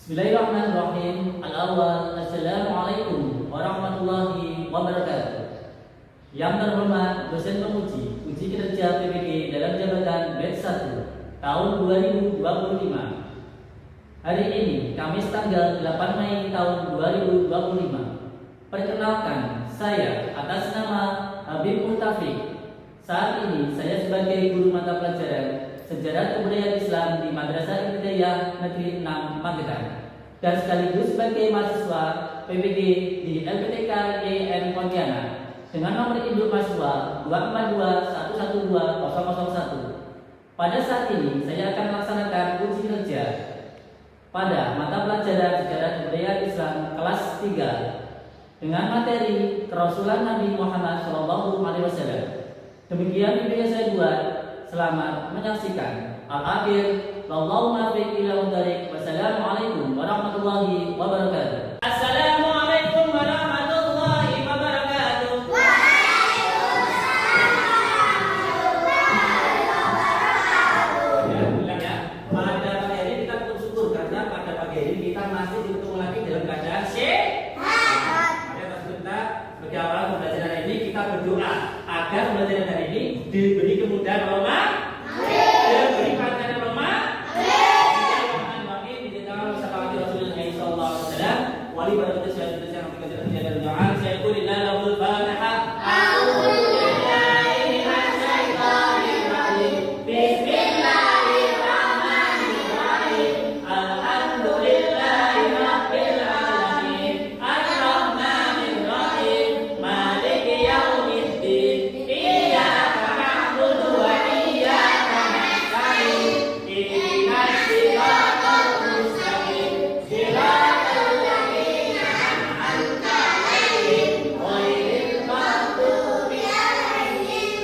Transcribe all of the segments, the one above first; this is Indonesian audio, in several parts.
Bismillahirrahmanirrahim. Al-awwal, Assalamualaikum warahmatullahi wabarakatuh. Yang terhormat dosen penguji uji kinerja PPG dalam jabatan batch 1 tahun 2025. Hari ini Kamis tanggal 8 Mei tahun 2025. Perkenalkan, saya atas nama Habib Muhtafiq. Saat ini saya sebagai guru mata pelajaran Sejarah Kebudayaan Islam di Madrasah Ibtidaiyah Negeri 6 Magetan dan sekaligus sebagai mahasiswa PPG di LPTK IAIN Pontianak dengan nomor induk mahasiswa 242112001. Pada saat ini saya akan melaksanakan uji kinerja pada mata pelajaran Sejarah Kebudayaan Islam kelas 3 dengan materi Kerasulan Nabi Muhammad SAW. Demikian video yang saya buat. Selamat menyaksikan. Al-akhir, wallahu muwaffiq ila hudayq. Wassalamualaikum warahmatullahi wabarakatuh. Assalamualaikum warahmatullahi wabarakatuh. Ya, bilang ya. Pada pagi hari kita bersyukur karena pada pagi hari kita masih bertemu lagi dalam keadaan sehat. Maka kita sebagai awal pembelajaran ini kita berdoa agar pembelajaran hari ini diberi kemudahan Allah. Diberi kelancaran Allah. Amin. Dijaga salawat Rasulullah sallallahu alaihi wasallam. Wali barakatuh syahid yang kita dan doa saya kulina lahul fatihah. A'udzu billahi minasyaitonir rajim. Bismillahirrahmanirrahim. Alhamdulillahi rabbil alamin. Ar-rahmanir rahim. Maliki yaumiddin. Iyyaka na'budu wa iyyaka nasta'in. Ihdinas siratal mustaqim. Siratal ladzina an'amta 'alaihim ghairil maghdubi 'alaihim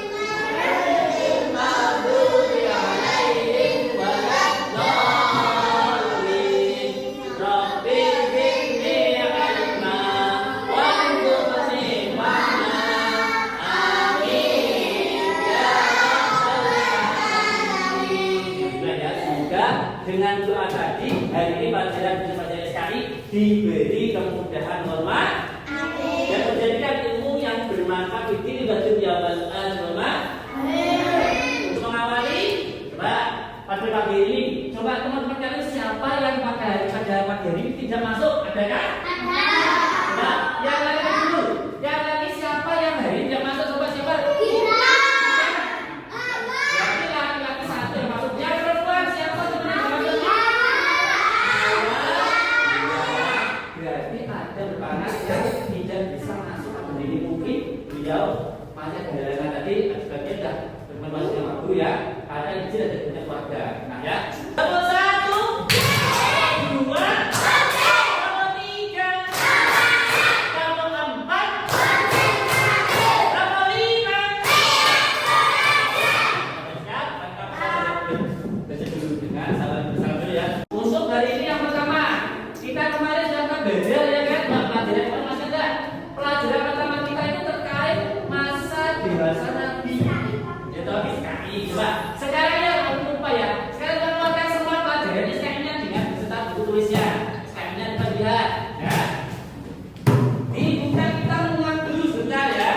waladdallin. Rabbi zidni 'ilma warzuqni fahma. Amin ya rabbal alamin. Ya, semoga dengan doa tadi hari ini pelajaran sekali diberi kemudahan Allah dan menjadikan ilmu yang bermanfaat di diri dan dunia wal akhirah. Untuk mengawali, coba pada pagi ini, coba teman-teman kalian siapa yang pada pagi ini tidak masuk? Ada kan? Nah, yang lagi dulu, yang lagi siapa yang hari ini tidak masuk? Coba siapa? Berarti laki-laki satu yang masuk. Yang perempuan siapa teman-teman yang masuk? Berarti ada berpanas yang tidak bisa masuk hari ini. Mungkin beliau banyak kendala tadi sebagai dah bermasuk waktu ya. Ada izin ada punya keluarga. Nah ya. Nomor 1, 2, nomor 3, nomor 4, nomor 5. Siap? Baca dulu dengan salam dulu ya. Untuk hari ini yang pertama, kita kemarin sudah belajar ya kan, pelajaran apa Mas Anda? Pelajaran pertama kita itu terkait masa dewasa Nabi. Ya toh SKI. Coba sekarang ya aku lupa ya. Sekarang kita keluarkan semua pelajaran SKI-nya dengan beserta buku tulisnya. SKI-nya kita lihat ya. Dibuka kita mengulang dulu sebentar ya.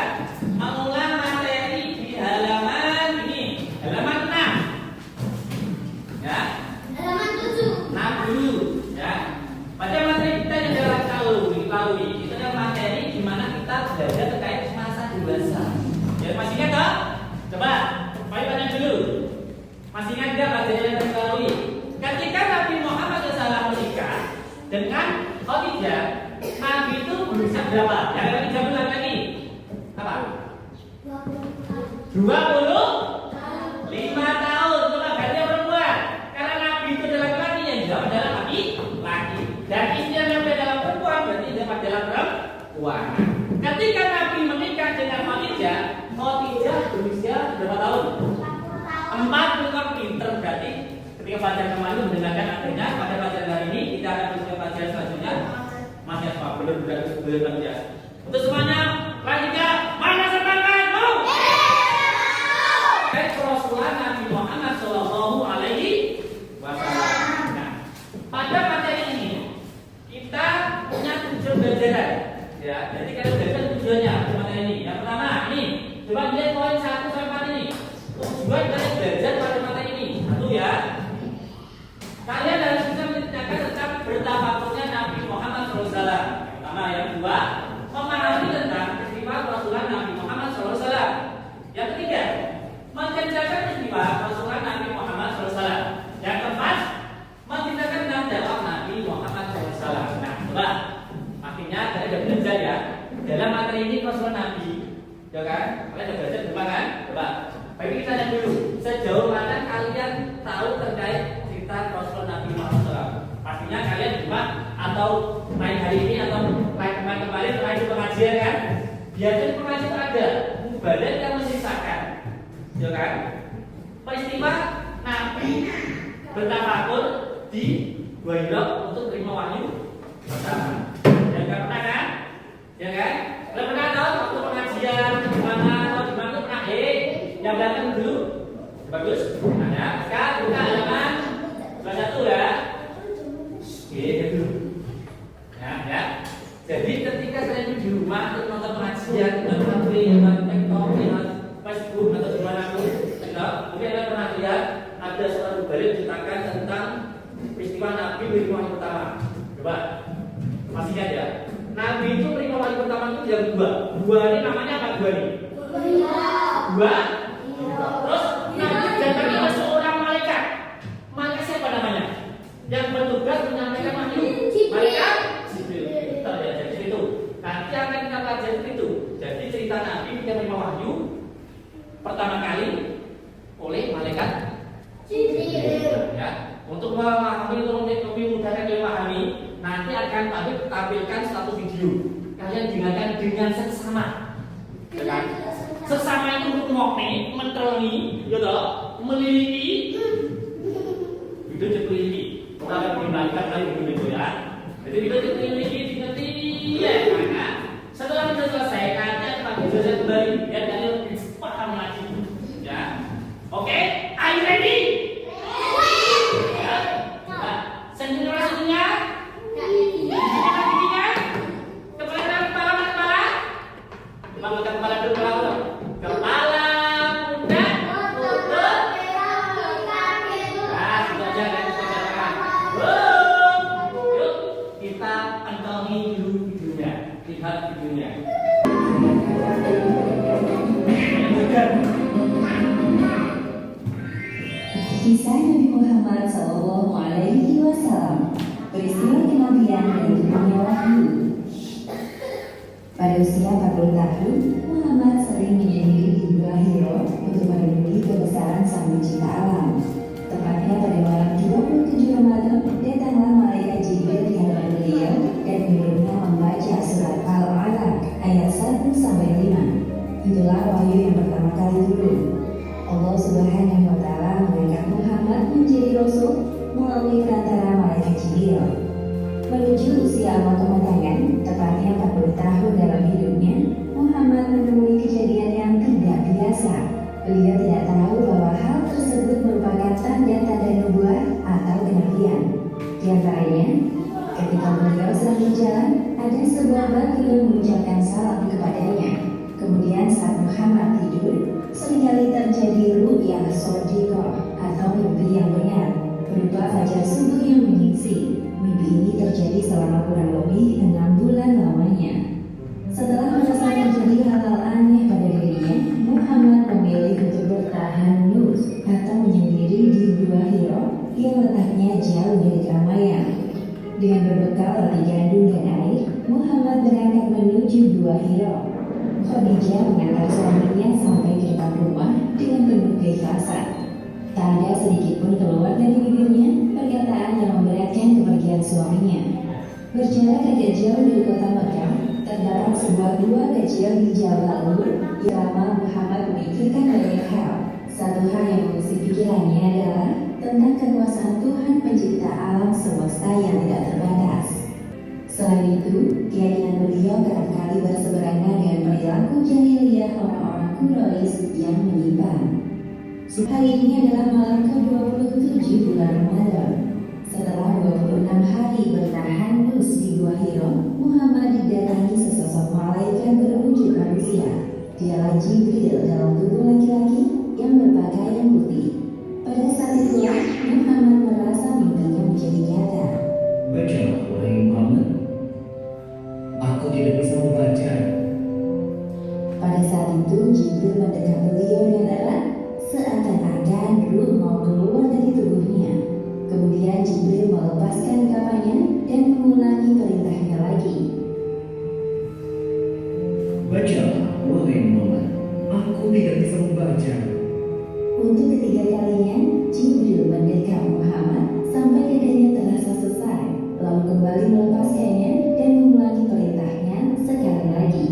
Mengulang materi di halaman ini. Halaman 6. Ya. 6 dulu ya. Pada materi kita yang dalam diketahui itu adalah materi di mana kita belajar terkait masa dewasa. Ya masih ingat toh? Coba, mari tanya dulu. Masih ingat enggak materi yang diketahui? Ketika Nabi Muhammad SAW menikah dengan Khadijah, Nabi itu berusia berapa? Yang lagi jawab lagi. Apa? 25 tahun. Coba ganti yang perempuan. Karena Nabi itu adalah laki-laki, yang jawab adalah laki. Dan istri yang adalah perempuan berarti dia adalah perempuan. Ketika Nabi menikah dengan Khadijah berusia berapa tahun? 40 tahun. Pinter berarti. Ketika pelajaran kemarin mendengarkan artinya, pada pelajaran hari ini kita akan masuk ke pelajaran selanjutnya. Mas ya Pak, benar ya. Untuk semuanya, lanjutkan. Mana semangatmu? Rasulullah Nabi Muhammad SAW. Nah, pada materi ini kedua, memahami tentang peristiwa Rasulullah Nabi Muhammad SAW. Yang ketiga, mengerjakan peristiwa Rasulullah Nabi Muhammad SAW. Yang keempat, menceritakan tentang dakwah Nabi Muhammad SAW. Nah, coba, akhirnya kita sudah belajar ya. Dalam materi ini Rasulullah Nabi, ya kan? Kalian sudah belajar berapa kan? Coba, baik kita tanya dulu. Sejauh mana kalian tahu terkait cerita Rasulullah Nabi Muhammad SAW? Pastinya kalian cuma atau lain hari ini atau lain kemarin terakhir pengajian kan? Biasanya pengajian ada mubadak yang menceritakan, ya kan? Peristiwa Nabi bertafakur di Gua Hira untuk terima wahyu pertama. Yang nggak pernah kan? Ya kan? Kalau pernah tahu waktu pengajian di mana atau di mana pernah? Yang belakang dulu, bagus. Ada. Sekarang buka halaman 21 ya. Gitu. Ya. Jadi ketika kalian di rumah atau nonton pengajian, nonton film, TikTok, Facebook atau dimanapun, mungkin kalian pernah lihat ada seorang mubarik menceritakan tentang peristiwa Nabi menerima wahyu pertama. Coba, masih ingat ya? Nabi itu menerima wahyu pertama itu yang dua. Dua ini namanya apa dua ini? Dua. Terus Nabi didatangi oleh seorang malaikat. Malaikat siapa namanya? Yang bertugas menyampaikan wahyu. Malaikat Jibril. Kita lihat dari situ. Nanti akan kita pelajari itu. Jadi cerita Nabi yang menerima wahyu pertama kali oleh malaikat Jibril. Ya. Untuk memahami lebih mudah kalian memahami, nanti akan tampilkan satu video. Kalian dengarkan dengan seksama. Dengan sesama itu ngomong, mentelengi, gitu, meliliki, itu diteliti. Kita menggunakan kali begitu ya. Jadi kita diteliti, ya. Nah, setelah kita selesai, kalian pakai jasa kembali, biar kalian lebih paham lagi. Ya, oke, are you ready? Ya. Nah, senjata rasanya, kepala dulu. Kepala muda, lutut, nah, sudah aja dan sudah katakan. Yuk, kita tontonin dulu videonya. Lihat videonya. Kisah Nabi Muhammad SAW, peristiwa kenabian dari dunia wahyu. Pada usia 40 tahun, Muhammad sering menyendiri di Gua Hira untuk merenungi kebesaran Sang Pencipta alam. Tepatnya pada malam 27 Ramadan, datanglah malaikat Jibril di hadapan beliau dan menyuruhnya membaca surat Al-Alaq ayat 1 sampai 5. Itulah wahyu yang pertama kali turun. Allah Subhanahu wa Ta'ala mengangkat Muhammad menjadi rasul melalui perantara malaikat Jibril. Menuju usia awal kematangan, tepatnya 40 tahun dalam hidupnya, Muhammad menemui kejadian yang tidak biasa. Beliau tidak tahu bahwa hal tersebut merupakan tanda-tanda nubuah atau kenabian. Di antaranya, ketika beliau sedang berjalan, ada sebuah batu yang mengucapkan salam kepadanya. Kemudian saat Muhammad tidur, seringkali terjadi ru'yah shodiqah atau mimpi yang benar, berupa fajar subuh yang menyingsi. Mimpi ini terjadi selama kurang lebih 6 bulan lamanya. Setelah merasa terjadi hal-hal aneh pada dirinya, Muhammad memilih untuk bertahan nus atau menyendiri di Gua Hira yang letaknya jauh dari keramaian. Dengan berbekal roti gandum dan air, Muhammad berangkat menuju Gua Hira. Khadijah mengantar suaminya sampai ke depan rumah dengan penuh keikhlasan. Tak ada sedikit pun keluar dari bibirnya perkataan yang memberatkan kepergian suaminya. Berjarak agak jauh dari kota Mekah, terdapat sebuah gua kecil di Jabal Nur yang lama Muhammad memikirkan banyak hal. Satu hal yang mengisi pikirannya adalah tentang kekuasaan Tuhan pencipta alam semesta yang tidak terbatas. Selain itu, keyakinan beliau kerap kali berseberangan dengan perilaku jahiliyah orang-orang Quraisy yang menyimpang. Hari ini adalah malam ke-27 bulan Ramadan. Setelah 26 hari bertahan nus di Gua Hira, Muhammad didatangi sesosok malaikat berwujud manusia. Dialah Jibril dalam tubuh laki-laki yang berpakaian putih. Pada saat itu, Muhammad merasa mimpinya menjadi nyata. Bacalah wahai Muhammad, aku tidak mendekat beliau dengan erat, seakan-akan ruh mau keluar dari tubuhnya. Kemudian Jibril melepaskan kafannya dan mengulangi perintahnya lagi. Bacalah, wahai Muhammad. Aku tidak bisa membaca. Untuk ketiga kalinya, Jibril mendekat Muhammad sampai dadanya terasa selesai, lalu kembali melepaskannya dan mengulangi perintahnya sekali lagi.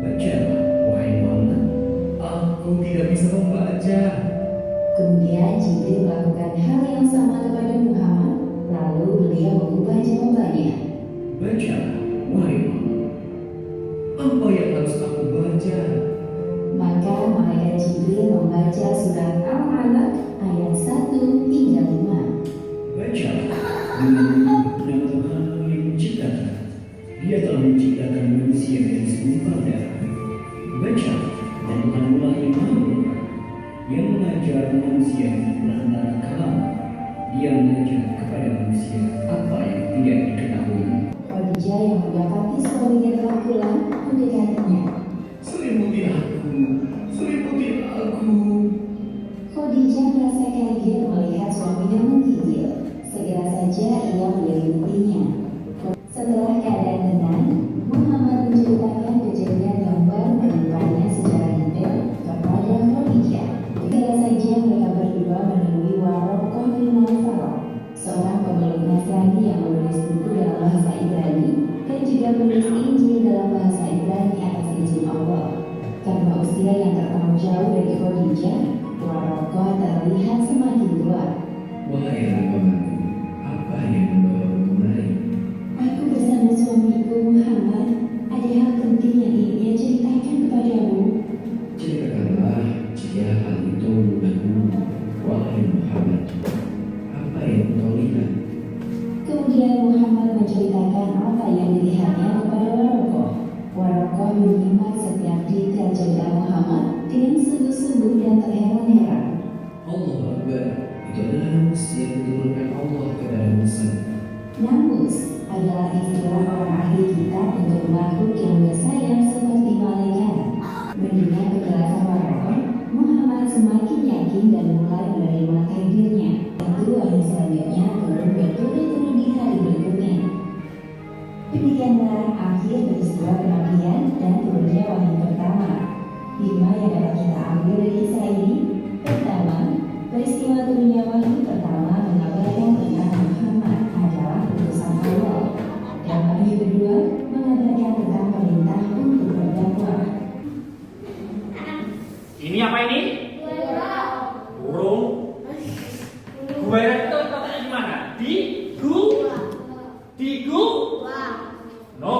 Bacalah, wahai Muhammad. Aku tidak bisa membaca. Kemudian Jibril melakukan hal yang sama kepada Muhammad, lalu beliau mengubah jawabannya. Bacalah, wahai Muhammad. Apa yang harus aku baca? Maka malaikat Jibril membaca surat Al-Alaq ayat 1 hingga 5. Bacalah dengan nama Tuhan yang menciptakan. Dia telah menciptakan manusia dari segumpal darah. Bacalah dan Tuhanlah yang Maha Murah, yang mengajar manusia di antara kalam. Dia mengajar kepada manusia apa yang tidak diketahui. Khadijah yang mendapati suaminya telah pulang mendekatinya. Selimuti aku. Khadijah merasa kaget melihat suaminya menggigil. Segera saja ia menyelimutinya. Setelah keadaan tenang, Muhammad menceritakan kejadian yang baru menimpanya secara detail kepada Khadijah. Segera saja mereka berdua menemui Warokoh bin Nawfal, seorang pemeluk Nasrani yang menulis buku dalam bahasa Ibrani dan juga menulis Injil dalam bahasa Ibrani atas izin Allah. Karena usia yang terlalu jauh dari Khadijah, Warokoh terlihat semakin tua. Wahai agamaku, apa yang membawamu kemari? Aku bersama suamiku Muhammad. Ada hal penting yang ingin dia ceritakan kepadamu. Ceritakanlah jika hal itu mengganggu. Wahai Muhammad, apa yang kau lihat? Kemudian Muhammad menceritakan apa yang dilihatnya kepada Warokoh. Warokoh menyimak setiap detail cerita Muhammad dengan sungguh-sungguh dan terheran-heran. Allah Akbar, itu adalah namus yang diturunkan Allah kepada Musa. Namus adalah istilah orang ahli kitab untuk makhluk yang bersayap seperti malaikat. Mendengar penjelasan Warokoh, Muhammad semakin yakin dan mulai menerima takdirnya. Tentu wahyu selanjutnya turun berturut-turut di hari berikutnya. Demikianlah akhir peristiwa penabian dan turunnya wahyu pertama. Hikmah yang dapat kita ambil dari kisah ini: pertama, peristiwa turunnya wahyu pertama mengabarkan tentang Muhammad adalah utusan Allah, dan wahyu kedua mengabarkan tentang perintah untuk berdakwah. Ini apa ini? Burung. Guairan itu letaknya di mana? Di No.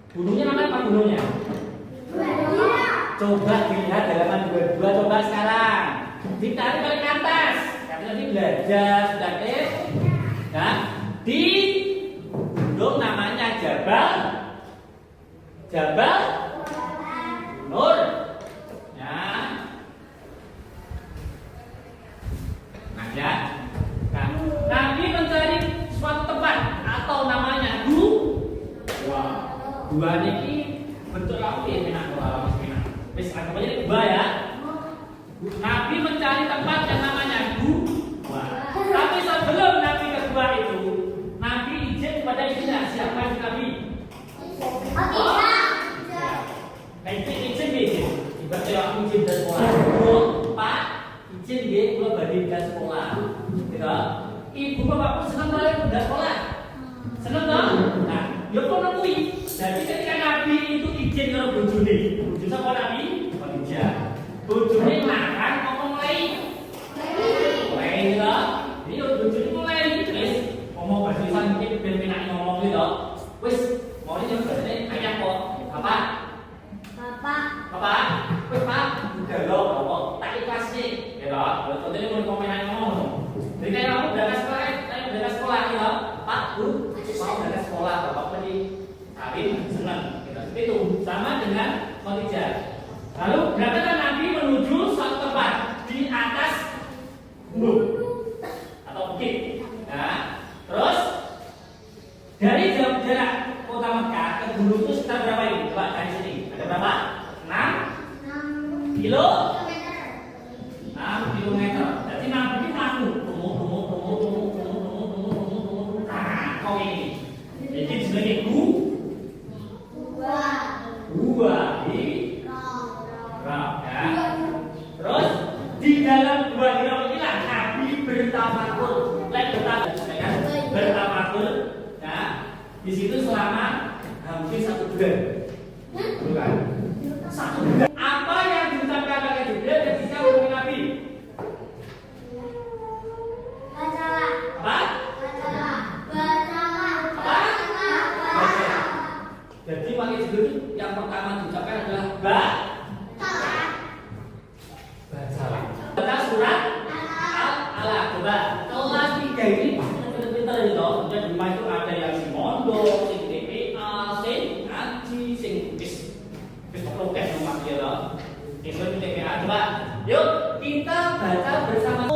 Gunungnya namanya apa gunungnya? Coba dilihat halaman 22, coba sekarang. Ditarik paling ke atas. Karena tadi belajar sudah tes. Nah, di gunung namanya Jabal Nur. Ya. Nah, ya. Nah, Nabi mencari suatu tempat atau namanya Gua ini bentuk apa ya minat kalau minat. Wis anggap aja gua ya. Nabi mencari tempat yang namanya gua. Tapi sebelum Nabi ke gua itu, Nabi izin kepada istrinya. Siapa yang Nabi? Izin. Ibaratnya aku izin dari sekolah. Pak, izin dia kalau balik dari sekolah. Gitu. Ibu bapak pun senang balik dari sekolah. Senang dong? Nah, ya kok nungguin. Jadi ketika Nabi itu izin kalau bojone, bojone sama Nabi, Khadijah. Bojone larang ngomong lain. Lain gitu. Jadi bojone mulai wis ngomong bahasa Indonesia mungkin ben penak ngomong gitu. Wis mau ini berarti ayah kok. Bapak. Wis Pak, udah lo kok tak ikhlas nih. Ya toh, kalau tadi mau penak ngomong. Jadi kayak aku berangkat sekolah ya. Pak, Bu, mau berangkat sekolah, Bapak tadi Nabi senang. Itu sama dengan Khadijah. Lalu berangkatlah Nabi menuju suatu tempat di atas gunung atau bukit. Nah, terus dari jarak kota Mekah ke gunung itu sekitar berapa ini? Coba dari sini. Ada berapa? 6 km. Iki jenenge gua di roh ya. Terus di dalam gua di roh inilah Nabi bertafakur. Bertafakur ya. Di situ selama hampir 1 bulan. Bukan? 1 bulan. Apa yang diucapkan oleh Jibril ketika menemui Nabi? Apa? Jadi makhluk Jibril yang pertama diucapkan adalah bacalah. Baca surat Al-Alaq. Coba kelas 3 ini pintar-pintar ya toh. Di rumah itu ada yang si mondok, sing TPA, sing ngaji, sing wis prokes nomor dia loh. Itu TPA. Coba yuk kita baca bersama.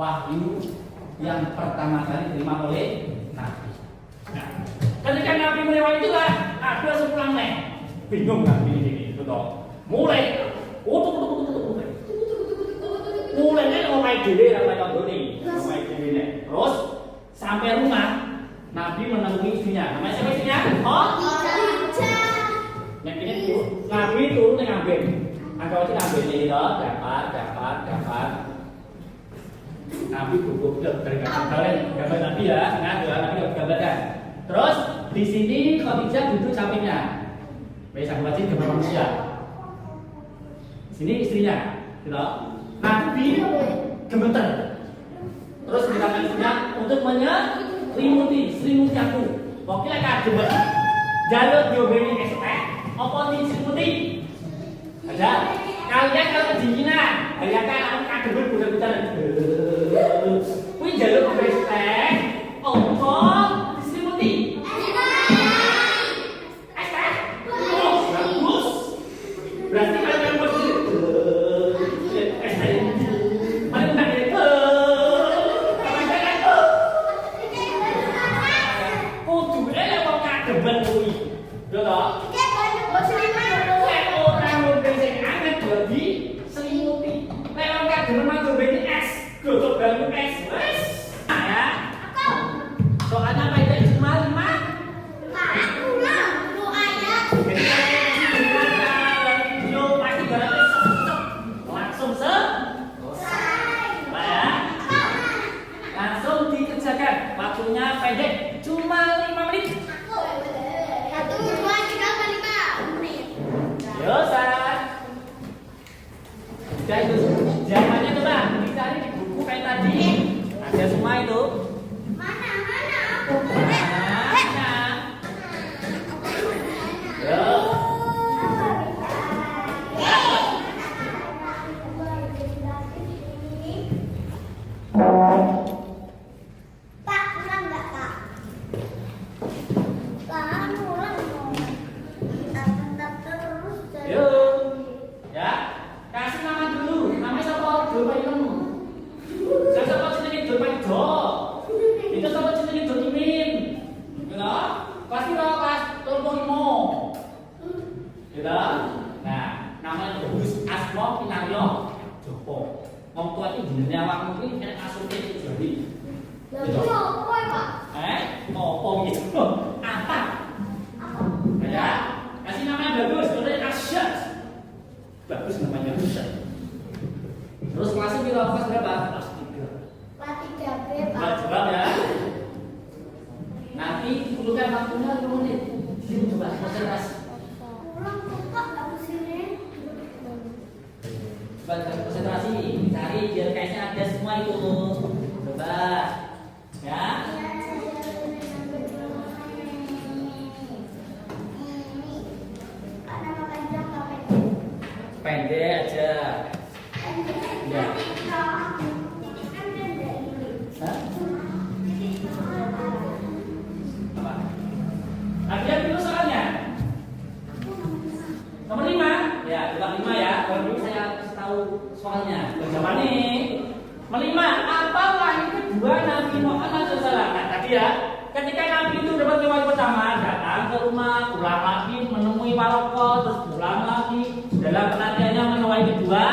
Wahyu yang pertama kali diterima oleh Nabi. Nah, ketika Nabi menerima itulah ada sepulang bingung Nabi ini, betul. Mulai ngomai dhewe ra kaya nggone. Ngomai dhewe. Terus sampai rumah Nabi menemui istrinya. Namanya siapa istrinya? Nek ini Nabi turun ning ambek. Angka iki ambek iki to, dapat. Nabi buku dari gambar Nabi ya, Nabi gambarkan. Terus di sini Khadijah duduk sampingnya. Baik sahabat sih gambar manusia. Sini istrinya, gitu. Nabi gemeter. Terus dikatakan istrinya untuk selimuti aku. Pokoknya kadang jalur diobeni estek, apa diselimuti? Ada. Kalian kalau kedinginan, bayangkan aku kadang budak-budak. Kuwi jalur estek, apa diselimuti? Estek. Oh, bagus. Berarti kalian berdua estek. Paling tak itu. Oh, tuh ele mau kademen kuwi. Yo toh? Diselimuti. Nek wong kademen manggo beni es, godhog banyu es. Wes. Nah ya. Soalnya apa itu cuma 5? Video pasti langsung langsung dikerjakan. Waktunya pendek, cuma 5 menit. Yo, Sar. Itu jawabannya coba dicari di buku kayak tadi. Ada semua itu. Mana? Yo. Pak, ulang enggak, Pak? Pak, ulang dong. Tetap terus jadi. Yo. Ya. Kasih nama dulu. Namanya siapa? Dul Paitemu. Siapa jenenge Dul Paido? Itu siapa jenenge Dul Imin? Gitu. Pasti ora pas Tulpurimo. Gitu. Nah, namanya bagus Asma Pinaryo Joko. Wong tua iki jenenge awakmu iki nek asute jadi. Lha iki opo, Pak? Opo gitu? Apa? Ya. Kasih nama yang bagus, namanya Asyad. Bagus namanya Asyad. Terus kelasnya kelas berapa? Kelas 3. Kelas 3B, Pak. Nah, jawab ya. Nanti perlukan waktunya 5 menit. Sini coba konsentrasi. Ulang kok, Pak, enggak kesini. Coba konsentrasi, cari biar kayaknya ada semua itu. Coba. Ya. pendek aja. Ya. Hah? Apa? Ada dulu soalnya. Nomor 5. Ya, coba 5 ya. Kalau dulu saya kasih tahu soalnya. Jawaban nih. Melima, apa wahyu kedua Nabi Muhammad SAW? Nah, tadi ya, ketika Nabi itu dapat wahyu pertama, datang ke rumah, pulang lagi menemui Maroko, terus pulang lagi. Dalam penantiannya menemui kedua,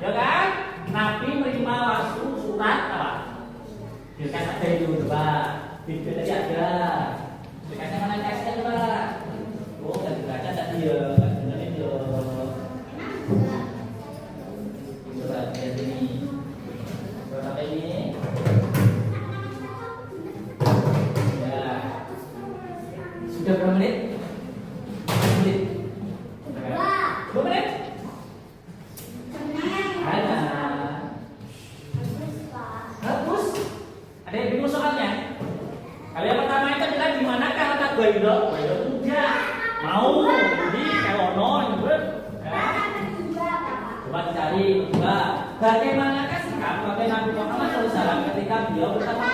ya kan? Nabi menerima wahyu surat apa? Dikasih ada itu, coba. Video tadi ada. Dikasih mana kasih coba? Oh, nggak dibaca tadi ya, nggak benerin ya. Coba lihat ini. Berapa ini? Ya. Sudah berapa menit? 2 menit? Ada. Hapus. Ada yang bingung soalnya? Kalau yang pertama itu adalah di manakah letak Bairo? Bairo udah mau. Jadi kalau non, coba dicari. Coba. Bagaimanakah sikap Nabi Muhammad SAW ketika beliau berkata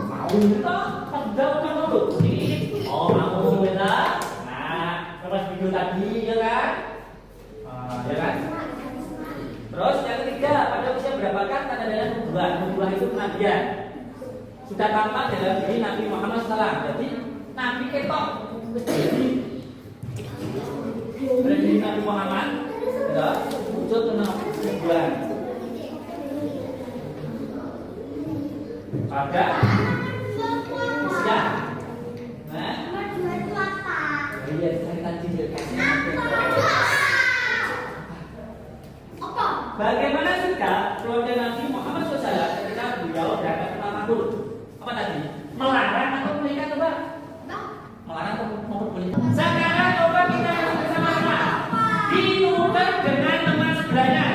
mau kita sudah mau ini mau kita. Nah, terus video tadi ya kan? Ya kan? Terus yang ketiga, pada usia berapakah tanda-tanda nubuah? Nubuah itu kenabian. Sudah tampak dalam diri Nabi Muhammad SAW. Jadi Nabi ketok berdiri Nabi Muhammad adalah wujud nubuah. Pada usia, nah, iya saya tadi bagaimana sikap keluarga Nabi Muhammad SAW ketika beliau berangkat ke Makka? Apa tadi? Melarang atau menikah coba? Melarang atau memperbolehkan? Sekarang coba kita bersama-sama ditukar dengan nama sebenarnya.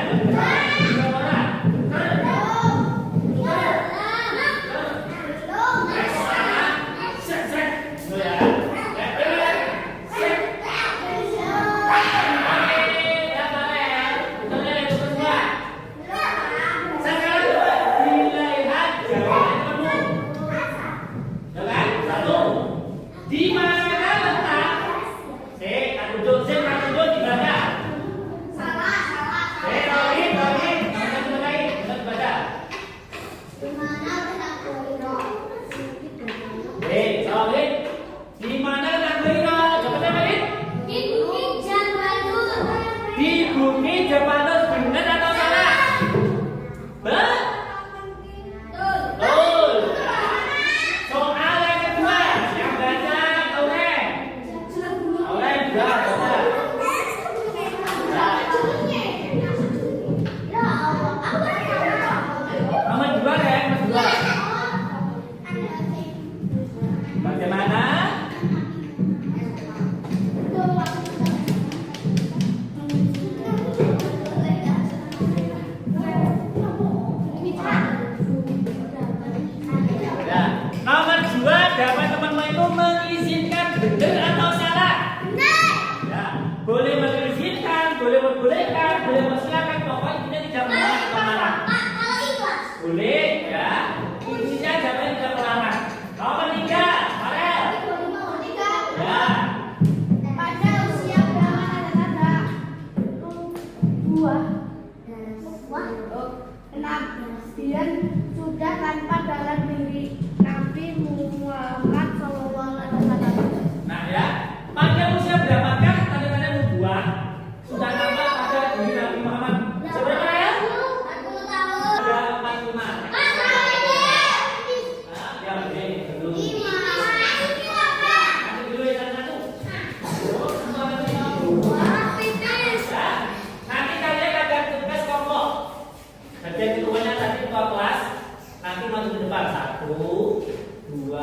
Nanti maju ke depan 1, 2,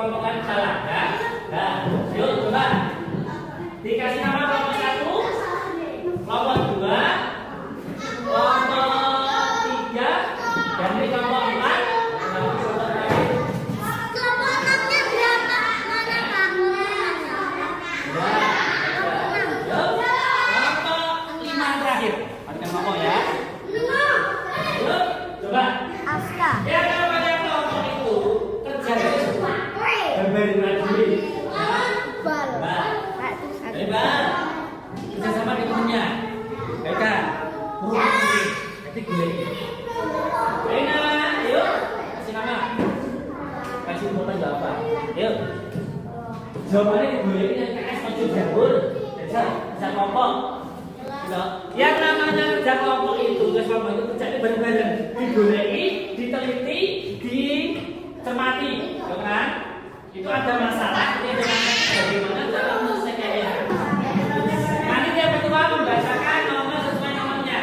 kelompok kan salah ya. Nah, yuk coba dikasih nama kelompok 1, kelompok 2, kelompok 3, dan ini kelompok 4. Kelompok 6-nya berapa? Mana kamu? Kelompok 5 terakhir. Pakai kelompok ya. Yuk, coba. Aska. Ya kalau pada kelompok itu kerjanya semua. Gambarin lagi. Bal. Hebat. Kerja sama dengan temennya. Baik kan? Nanti gue. Rena, yuk. Kasih nama. Kasih jawaban jawaban. Yuk. Jawabannya gue ini yang KS maju jabur. Bisa kelompok. Yang namanya kerja kelompok itu, kerja kelompok itu kerjanya bareng-bareng, digoleki, diteliti, dicermati, ya kan? Itu ada masalah, ini ada masalah bagaimana cara menyelesaikannya. Nanti dia berdua membacakan nomor sesuai nomornya.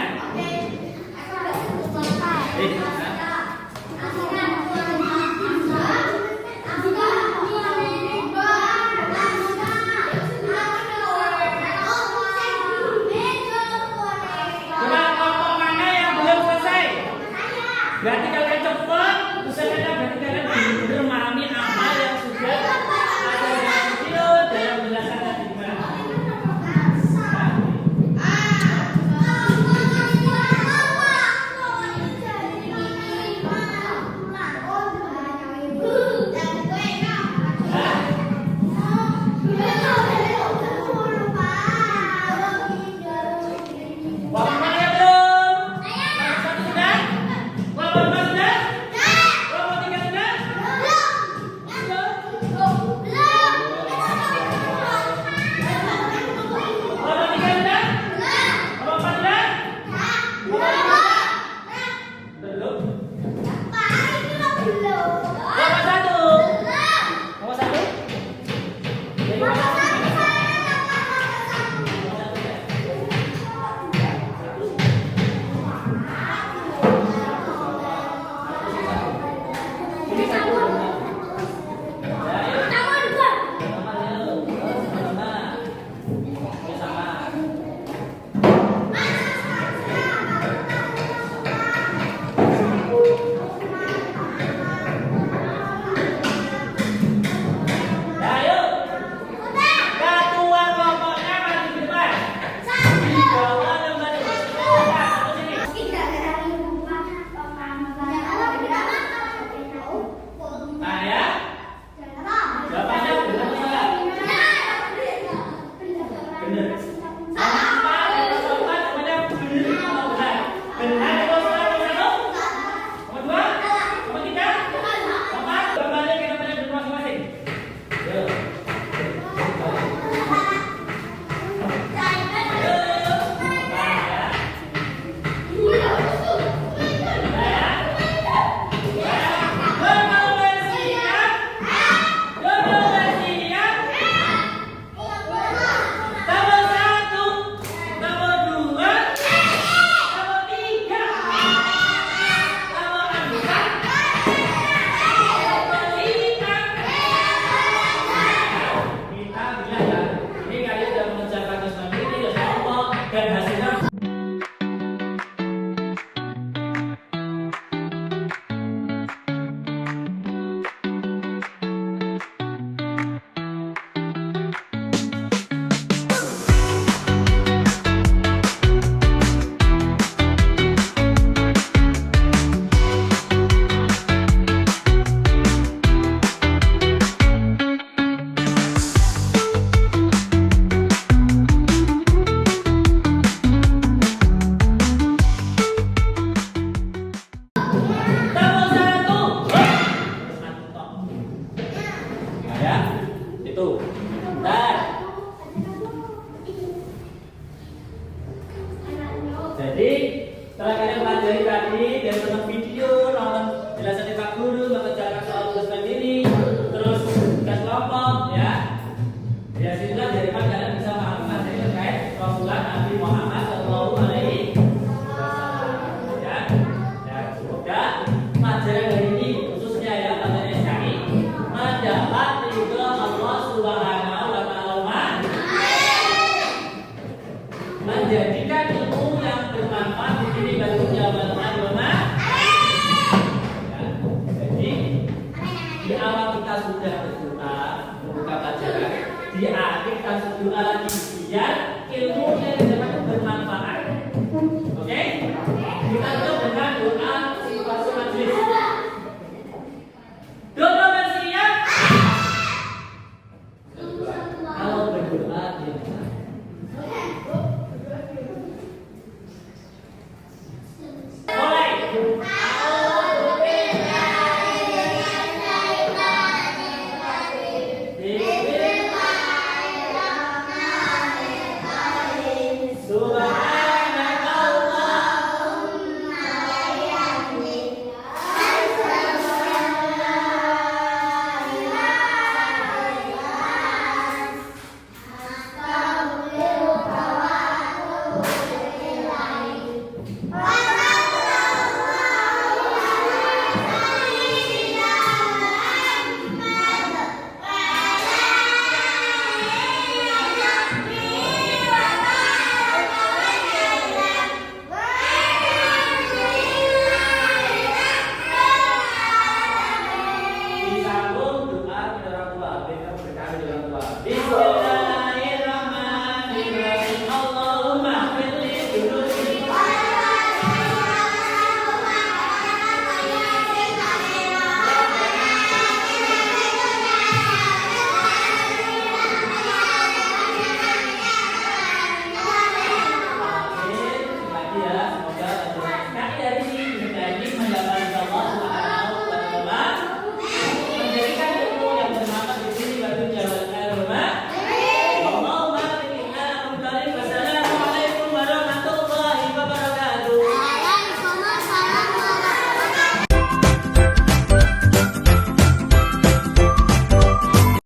Berarti kalian cepat, usahanya berarti kalian benar-benar memahami apa yang sudah ada dalam video dalam penjelasan tadi. Jadi setelah kalian pelajari tadi dan nonton video, nonton penjelasan Pak Guru, mengerjakan soal tugas mandiri, terus tugas kelompok, ya. Ya situlah dari mana kalian bisa memahami materi terkait Rasulullah Nabi Muhammad Shallallahu Alaihi Wasallam. Ya, ya semoga pelajaran hari ini khususnya ya materi SKI mendapat berdoa lagi biar ilmu yang didapat itu bermanfaat. Oke? Kita tutup dengan doa istiftah majelis. Doa bersiap. Kalau berdoa diam. Mulai. Disambung doa kepada orang tua, berikan berkah kepada orang tua. Bismillahirrahmanirrahim. Allahumma firli dunubi. Amin. Lagi ya, semoga